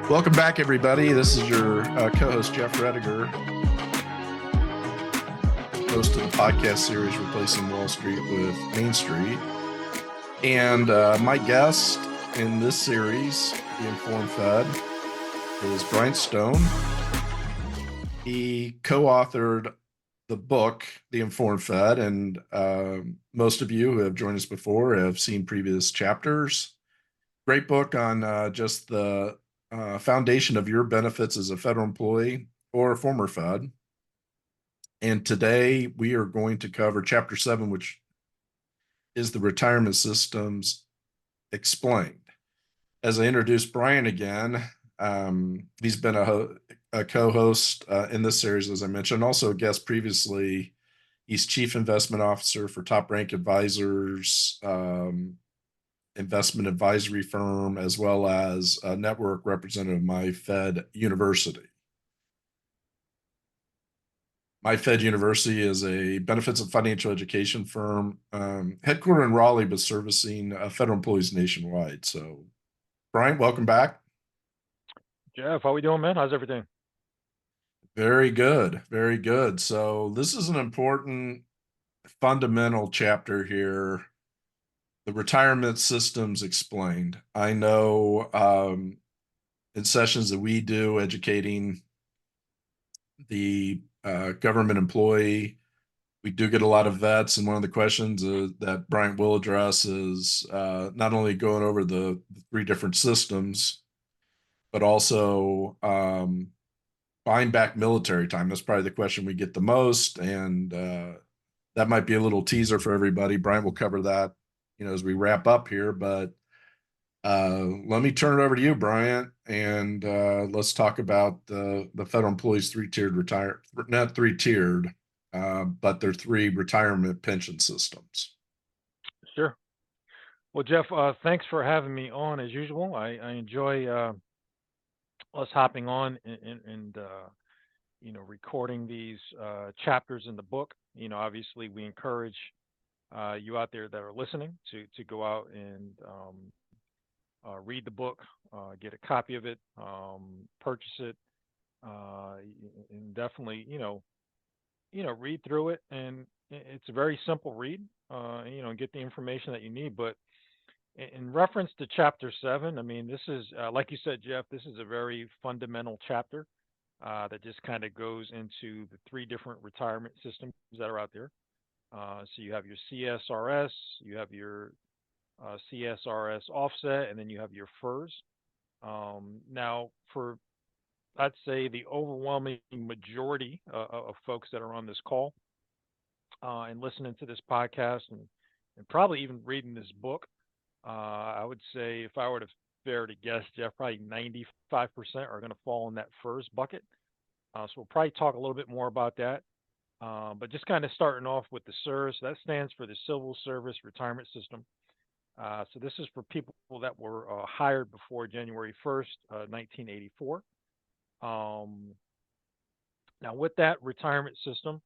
Welcome back, everybody. This is your co-host, Jeff Rediger, host of the podcast series Replacing Wall Street with Main Street. And my guest in this series, The Informed Fed, is Bryant.Stone. He co-authored the book, The Informed Fed, and most of you who have joined us before have seen previous chapters. Great book on just the foundation of your benefits as a federal employee or a former Fed. And today we are going to cover Chapter 7, which is the retirement systems explained. As I introduce Brian again, he's been a co-host in this series, as I mentioned, also a guest previously. He's Chief Investment Officer for Top Rank Advisors, investment advisory firm, as well as a network representative of MyFed University. MyFed University is a benefits and financial education firm, headquartered in Raleigh, but servicing federal employees nationwide. So, Brian, welcome back. Jeff, how we doing, man? How's everything? Very good, very good. So this is an important fundamental chapter here. The retirement systems explained. I know in sessions that we do educating the government employee, we do get a lot of vets, and one of the questions that Bryant will address is not only going over the three different systems, but also buying back military time. That's probably the question we get the most, and that might be a little teaser for everybody. Bryant will cover that, as we wrap up here. But let me turn it over to you, Bryant, and let's talk about the federal employees not three-tiered, but they're three retirement pension systems. Sure. Well, Jeff, thanks for having me on as usual. I enjoy us hopping on and recording these chapters in the book. Obviously we encourage you out there that are listening to go out and read the book, get a copy of it, purchase it, and definitely, read through it. And it's a very simple read, and get the information that you need. But in reference to Chapter 7, I mean, this is, like you said, Jeff, this is a very fundamental chapter that just kind of goes into the three different retirement systems that are out there. So you have your CSRS, you have your CSRS Offset, and then you have your FERS. Now, for I'd say the overwhelming majority of folks that are on this call and listening to this podcast and probably even reading this book, I would say if I were to fair to guess, Jeff, probably 95% are going to fall in that FERS bucket. So we'll probably talk a little bit more about that. But just kind of starting off with the CSRS, that stands for the Civil Service Retirement System. So this is for people that were hired before January 1st, 1984. Now, with that retirement system,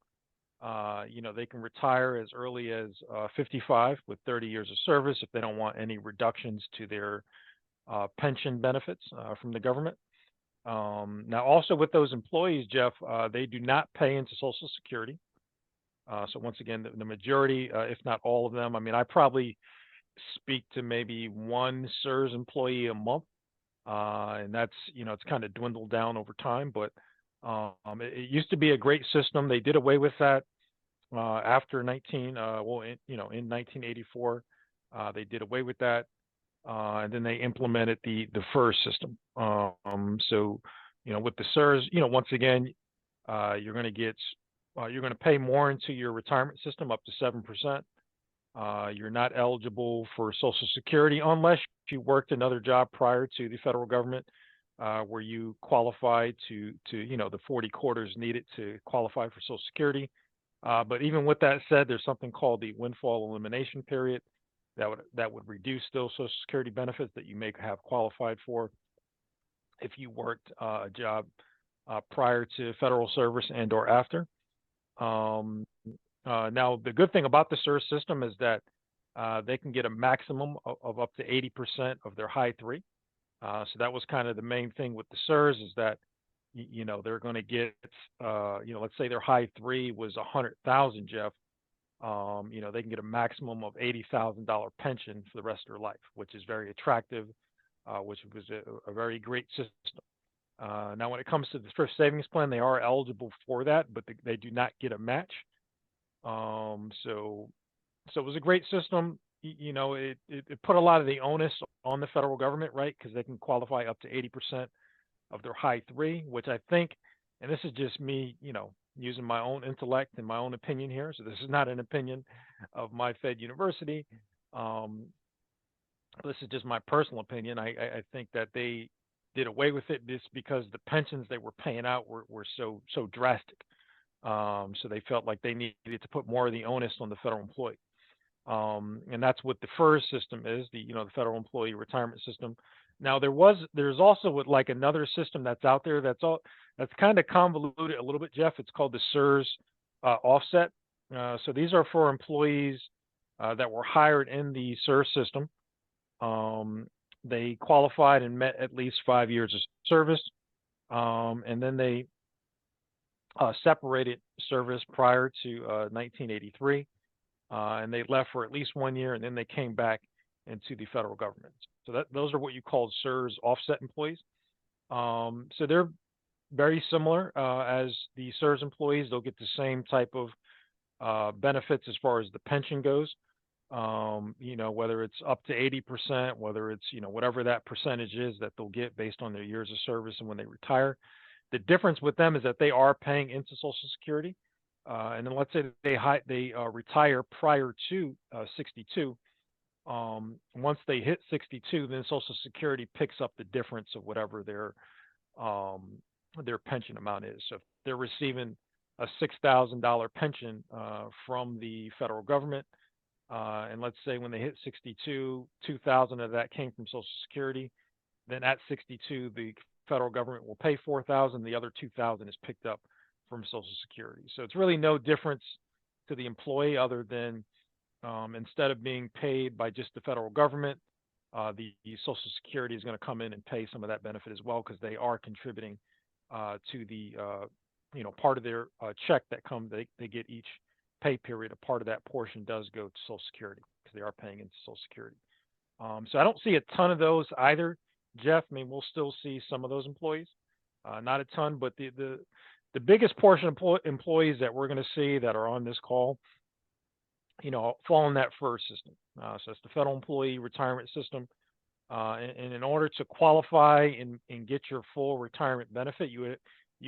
they can retire as early as 55 with 30 years of service if they don't want any reductions to their pension benefits from the government. Now, also with those employees, Jeff, they do not pay into Social Security. So once again, the majority, if not all of them, I mean, I probably speak to maybe one CSRS employee a month, and that's it's kind of dwindled down over time. But it used to be a great system. They did away with that after in 1984, they did away with that. And then they implemented the FERS system. So, with the CSRS, once again, you're going to pay more into your retirement system, up to 7%. You're not eligible for Social Security unless you worked another job prior to the federal government, where you qualified to the 40 quarters needed to qualify for Social Security. But even with that said, there's something called the windfall elimination period that would reduce those Social Security benefits that you may have qualified for if you worked a job prior to federal service and or after. Now, the good thing about the CSRS system is that they can get a maximum of up to 80% of their high three. So that was kind of the main thing with the CSRS is that they're going to get let's say their high three was 100,000, Jeff. They can get a maximum of $80,000 pension for the rest of their life, which is very attractive, which was a very great system. Now, when it comes to the thrift savings plan, they are eligible for that, but they do not get a match. So it was a great system. It put a lot of the onus on the federal government, right? Because they can qualify up to 80% of their high three, which I think, and this is just me, using my own intellect and my own opinion here. So this is not an opinion of my Fed University. Um, this is just my personal opinion. I think that they did away with it just because the pensions they were paying out were so drastic. So they felt like they needed to put more of the onus on the federal employee. And that's what the FERS system is, the Federal Employee Retirement System. Now there's also like another system that's out there that's kind of convoluted a little bit, Jeff. It's called the CSRS Offset. So these are for employees that were hired in the CSRS system. They qualified and met at least 5 years of service, and then they separated service prior to 1983. And they left for at least 1 year, and then they came back into the federal government. So those are what you call CSRS offset employees. So they're very similar as the CSRS employees. They'll get the same type of benefits as far as the pension goes. Whether it's up to 80%, whether it's whatever that percentage is that they'll get based on their years of service and when they retire. The difference with them is that they are paying into Social Security. And then let's say that they retire prior to 62. Once they hit 62, then Social Security picks up the difference of whatever their pension amount is. So if they're receiving a $6,000 pension from the federal government, and let's say when they hit 62, 2,000 of that came from Social Security, then at 62, the federal government will pay 4,000. The other 2,000 is picked up from Social Security. So it's really no difference to the employee other than instead of being paid by just the federal government, the Social Security is going to come in and pay some of that benefit as well because they are contributing to the part of their check that they get each pay period. A part of that portion does go to Social Security because they are paying into Social Security. So I don't see a ton of those either, Jeff. I mean, we'll still see some of those employees, not a ton, but the biggest portion of employees that we're going to see that are on this call, fall in that FERS system. So it's the Federal Employee Retirement System. And in order to qualify and get your full retirement benefit, you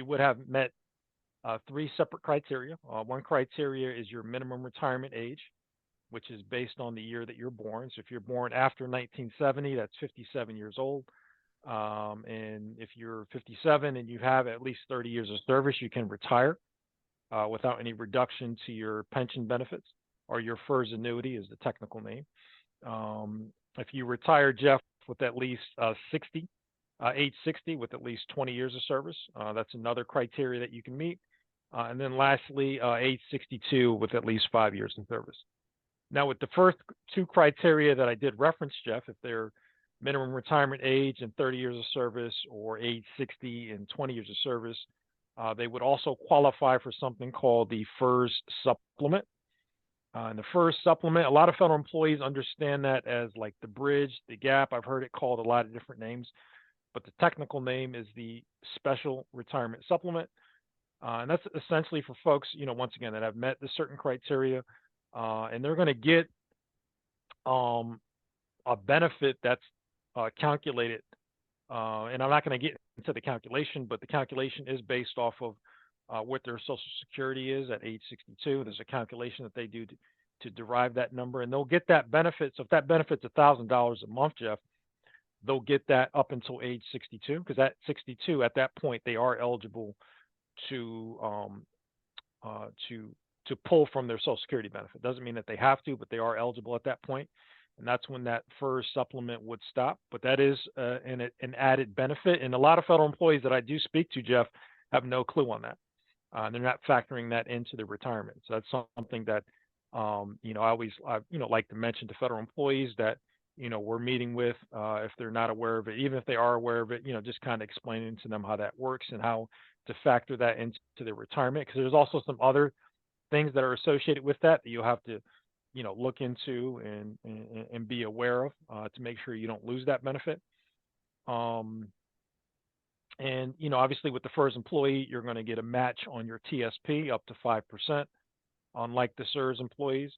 would have met three separate criteria. One criteria is your minimum retirement age, which is based on the year that you're born. So if you're born after 1970, that's 57 years old. And if you're 57 and you have at least 30 years of service, you can retire without any reduction to your pension benefits, or your FERS annuity is the technical name. If you retire, Jeff, with at least age 60 with at least 20 years of service, that's another criteria that you can meet. And then lastly, age 62 with at least 5 years in service. Now, with the first two criteria that I did reference, Jeff, if they're minimum retirement age and 30 years of service, or age 60 and 20 years of service, they would also qualify for something called the FERS supplement. And the FERS supplement, a lot of federal employees understand that as like the bridge, the gap. I've heard it called a lot of different names, but the technical name is the special retirement supplement. And that's essentially for folks, once again, that have met the certain criteria, and they're going to get a benefit that's calculated. And I'm not going to get into the calculation, but the calculation is based off of what their Social Security is at age 62. There's a calculation that they do to derive that number, and they'll get that benefit. So if that benefit's $1,000 a month, Jeff, they'll get that up until age 62, because at 62, at that point, they are eligible to to pull from their Social Security benefit. Doesn't mean that they have to, but they are eligible at that point, and that's when that FERS supplement would stop. But that is an added benefit, and a lot of federal employees that I do speak to, Jeff, have no clue on that. They're not factoring that into their retirement. So that's something that I always like to mention to federal employees that we're meeting with, if they're not aware of it, even if they are aware of it, just kind of explaining to them how that works and how to factor that into their retirement. Because there's also some other things that are associated with that you'll have to, look into and be aware of, to make sure you don't lose that benefit. Um, and obviously with the FERS employee, you're going to get a match on your TSP up to 5%, unlike the SERS employees.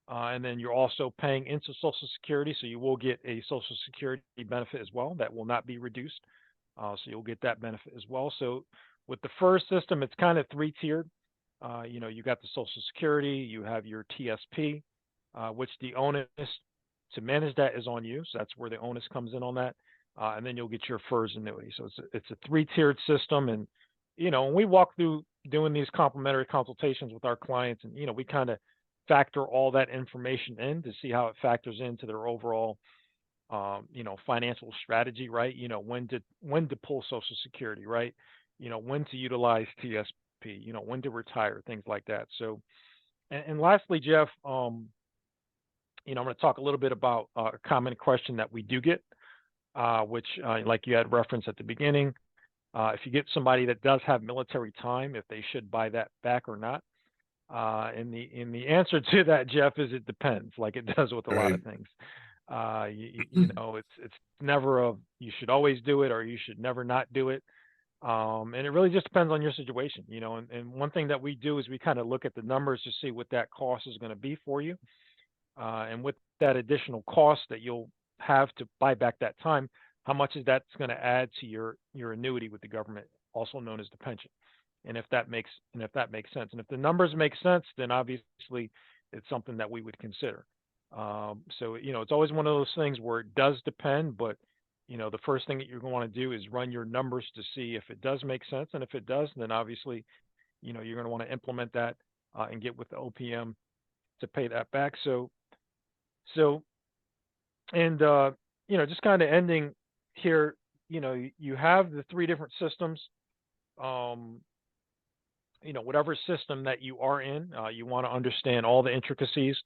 And then you're also paying into Social Security, so you will get a Social Security benefit as well that will not be reduced. So you'll get that benefit as well. So with the FERS system, it's kind of three-tiered. You got the Social Security, you have your TSP, which the onus to manage that is on you. So that's where the onus comes in on that. And then you'll get your FERS annuity. So it's a three-tiered system. And when we walk through doing these complimentary consultations with our clients, and we kind of factor all that information in to see how it factors into their overall financial strategy, right? When to pull Social Security, right? When to utilize TSP, when to retire, things like that. So, and lastly, Jeff, I'm going to talk a little bit about a common question that we do get, which, like you had referenced at the beginning, if you get somebody that does have military time, if they should buy that back or not. And the answer to that, Jeff, is it depends, like it does with a lot Right. of things. It's never a you should always do it or you should never not do it. And it really just depends on your situation, and one thing that we do is we kind of look at the numbers to see what that cost is going to be for you. And with that additional cost that you'll have to buy back that time, how much is that's going to add to your annuity with the government, also known as the pension? And if that makes sense, and if the numbers make sense, then obviously it's something that we would consider. So it's always one of those things where it does depend, but the first thing that you're going to want to do is run your numbers to see if it does make sense, and if it does, then obviously you're going to want to implement that, and get with the OPM to pay that back. So and just kind of ending here, you have the three different systems. Um, whatever system that you are in, you want to understand all the intricacies,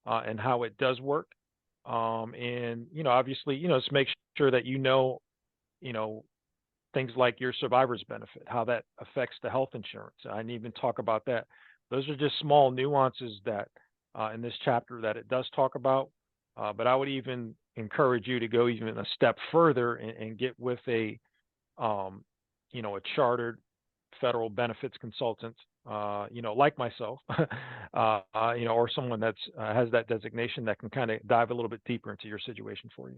and how it does work. And obviously, just make sure that you know, things like your survivor's benefit, how that affects the health insurance. I didn't even talk about that. Those are just small nuances that, in this chapter, that it does talk about. But I would even encourage you to go even a step further and get with um, a chartered federal benefits consultant, like myself, or someone that's has that designation that can kind of dive a little bit deeper into your situation for you.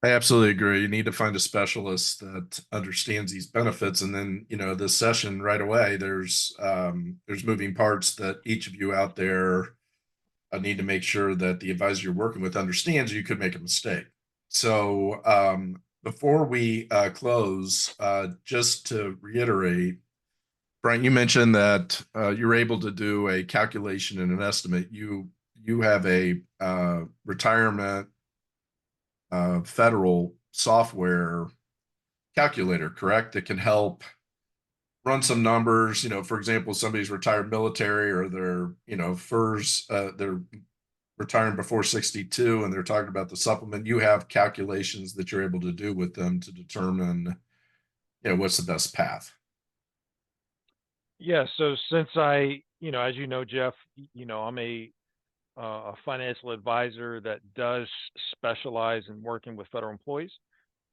I absolutely agree. You need to find a specialist that understands these benefits, and then this session right away. There's moving parts that each of you out there need to make sure that the advisor you're working with understands you could make a mistake. So before we close, just to reiterate, Brian, you mentioned that you're able to do a calculation and an estimate. You have a retirement federal software calculator, correct? That can help run some numbers. For example, somebody's retired military or they're, FERS, they're retiring before 62 and they're talking about the supplement. You have calculations that you're able to do with them to determine, what's the best path. Yeah. So since as you know, Jeff, I'm a financial advisor that does specialize in working with federal employees.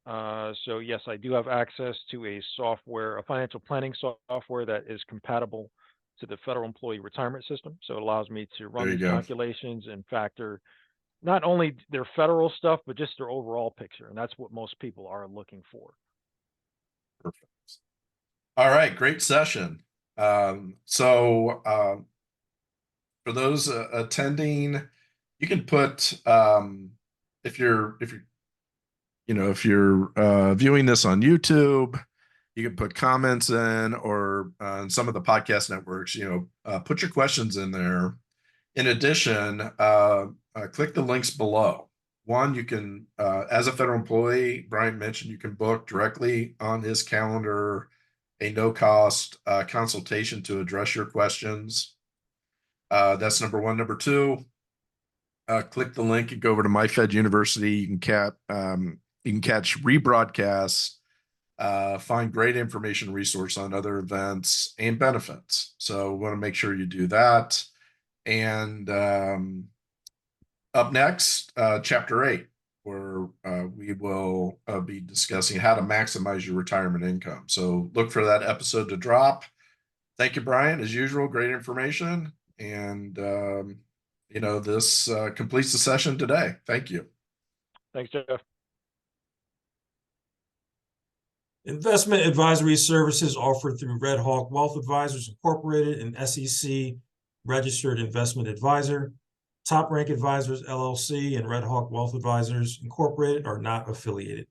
So yes, I do have access to a financial planning software that is compatible to the federal employee retirement system. So it allows me to run There you these go. calculations and factor not only their federal stuff, but just their overall picture. And that's what most people are looking for. Perfect. All right. Great session. So for those attending, you can put, if you're viewing this on YouTube, you can put comments in, or in some of the podcast networks, put your questions in there. In addition, click the links below. One, you can, as a federal employee, Bryant mentioned, you can book directly on his calendar a no cost consultation to address your questions. That's number one. Number two, click the link and go over to MyFed University. You can catch rebroadcasts, find great information resource on other events and benefits. So we want to make sure you do that. And up next, chapter 8, where we will be discussing how to maximize your retirement income. So look for that episode to drop. Thank you, Brian. As usual, great information. And, this completes the session today. Thank you. Thanks, Jeff. Investment advisory services offered through Red Hawk Wealth Advisors Incorporated, an SEC registered investment advisor. Top Rank Advisors LLC and Red Hawk Wealth Advisors Incorporated are not affiliated.